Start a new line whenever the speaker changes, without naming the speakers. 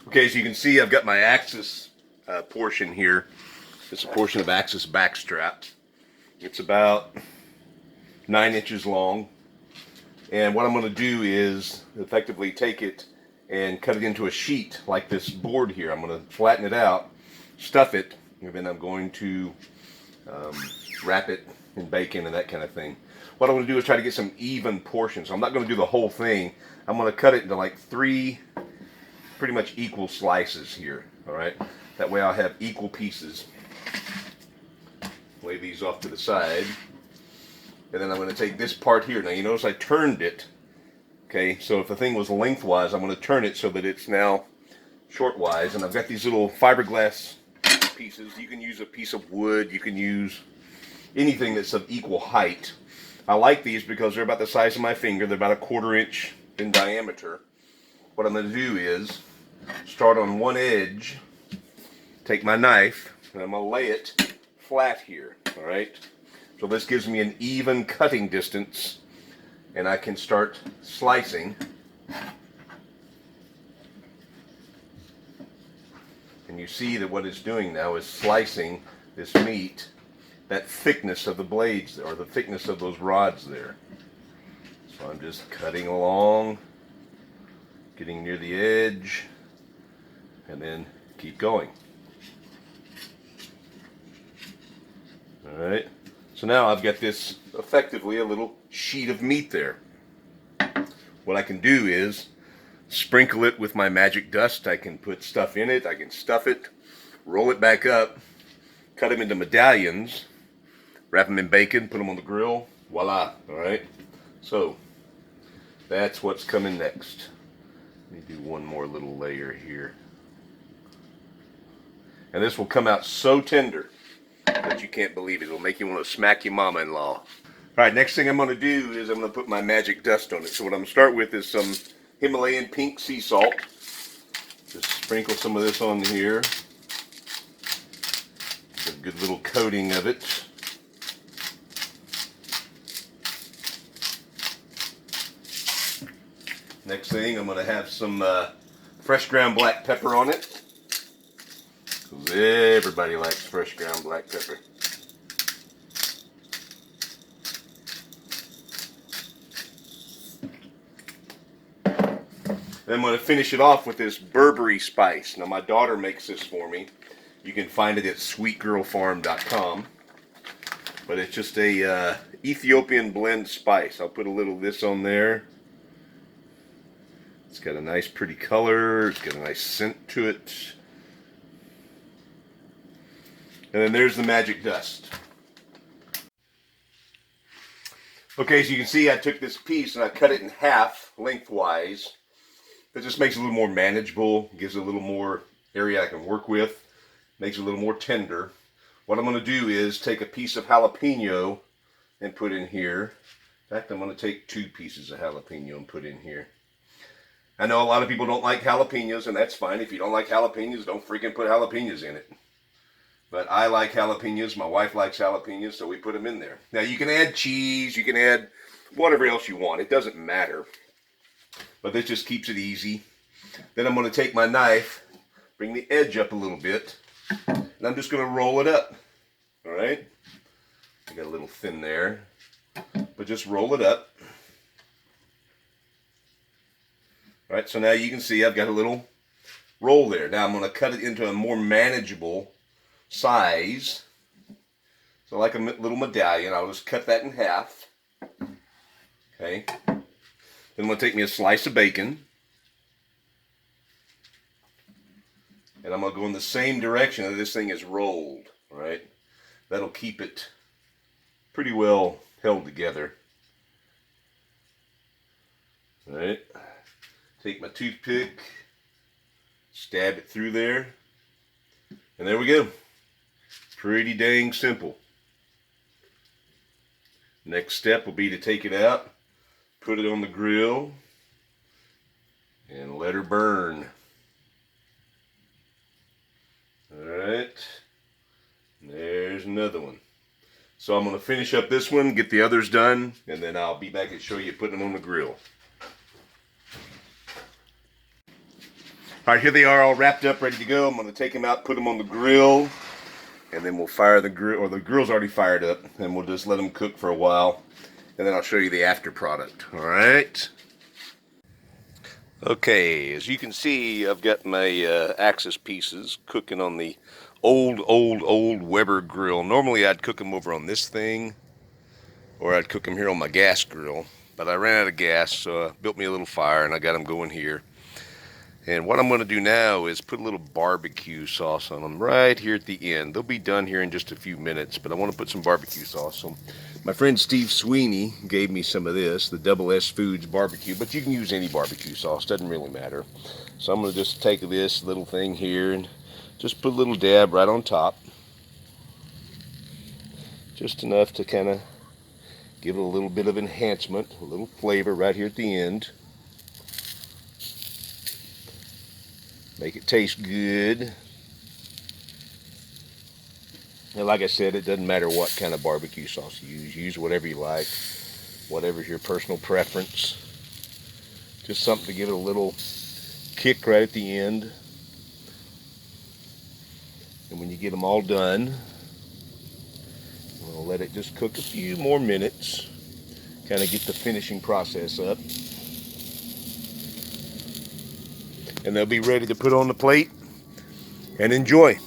Okay, as you can see, I've got my axis portion here. It's a portion of axis backstrap. It's about 9 inches long. And what I'm going to do is effectively take it and cut it into a sheet like this board here. I'm going to flatten it out, stuff it, and then I'm going to wrap it in bacon and that kind of thing. What I'm going to do is try to get some even portions. I'm not going to do the whole thing. I'm going to cut it into like 3 pretty much equal slices here. All right, that way I'll have equal pieces. Lay these off to the side. And then I'm going to take this part here. Now you notice I turned it. Okay, so if the thing was lengthwise, I'm going to turn it so that it's now shortwise. And I've got these little fiberglass pieces. You can use a piece of wood. You can use anything that's of equal height. I like these because they're about the size of my finger. They're about 1/4 inch in diameter. What I'm going to do is start on one edge, take my knife, and I'm going to lay it flat here. All right. So this gives me an even cutting distance, and I can start slicing. And you see that what it's doing now is slicing this meat, that thickness of the blades, or the thickness of those rods there. So I'm just cutting along, getting near the edge, and then keep going. All right. So now I've got this effectively a little sheet of meat there. What I can do is sprinkle it with my magic dust. I can put stuff in it. I can stuff it, roll it back up, cut them into medallions, wrap them in bacon, put them on the grill. Voila. All right. So that's what's coming next. Let me do one more little layer here. And this will come out so tender that you can't believe it. It'll make you want to smack your mama-in-law. All right, next thing I'm going to do is I'm going to put my magic dust on it. So what I'm going to start with is some Himalayan pink sea salt. Just sprinkle some of this on here. Get a good little coating of it. Next thing, I'm going to have some fresh ground black pepper on it. Because everybody likes fresh ground black pepper. Then I'm going to finish it off with this Burberry spice. Now my daughter makes this for me. You can find it at sweetgirlfarm.com. But it's just a Ethiopian blend spice. I'll put a little of this on there. It's got a nice pretty color. It's got a nice scent to it. And then there's the magic dust. Okay, so you can see I took this piece and I cut it in half lengthwise. That just makes it a little more manageable, gives it a little more area I can work with, makes it a little more tender. What I'm going to do is take a piece of jalapeno and put in here. In fact, I'm going to take 2 pieces of jalapeno and put in here. I know a lot of people don't like jalapenos, and that's fine. If you don't like jalapenos, don't freaking put jalapenos in it. But I like jalapenos, my wife likes jalapenos, so we put them in there. Now you can add cheese, you can add whatever else you want. It doesn't matter. But this just keeps it easy. Then I'm going to take my knife, bring the edge up a little bit, and I'm just going to roll it up. All right? I got a little thin there, but just roll it up. All right, so now you can see I've got a little roll there. Now I'm going to cut it into a more manageable size. So like a little medallion, I'll just cut that in half. Okay. Then I'm going to take me a slice of bacon. And I'm going to go in the same direction that this thing is rolled. All right. That'll keep it pretty well held together. All right. Take my toothpick, stab it through there, and there we go. Pretty dang simple. Next step will be to take it out, put it on the grill, and let her burn. Alright, there's another one. So I'm going to finish up this one, get the others done, and then I'll be back and show you putting them on the grill. All right, here they are all wrapped up, ready to go. I'm going to take them out, put them on the grill, and then we'll fire the grill, or the grill's already fired up, and we'll just let them cook for a while, and then I'll show you the after product. All right. Okay, as you can see, I've got my Axis pieces cooking on the old Weber grill. Normally I'd cook them over on this thing, or I'd cook them here on my gas grill, but I ran out of gas, so I built me a little fire and I got them going here. And what I'm going to do now is put a little barbecue sauce on them right here at the end. They'll be done here in just a few minutes, but I want to put some barbecue sauce on. My friend Steve Sweeney gave me some of this, the Double S Foods barbecue, but you can use any barbecue sauce, doesn't really matter. So I'm going to just take this little thing here and just put a little dab right on top. Just enough to kind of give it a little bit of enhancement, a little flavor right here at the end. Make it taste good. And like I said, it doesn't matter what kind of barbecue sauce you use. Use whatever you like, whatever's your personal preference. Just something to give it a little kick right at the end. And when you get them all done, we'll let it just cook a few more minutes. Kind of get the finishing process up. And they'll be ready to put on the plate and enjoy.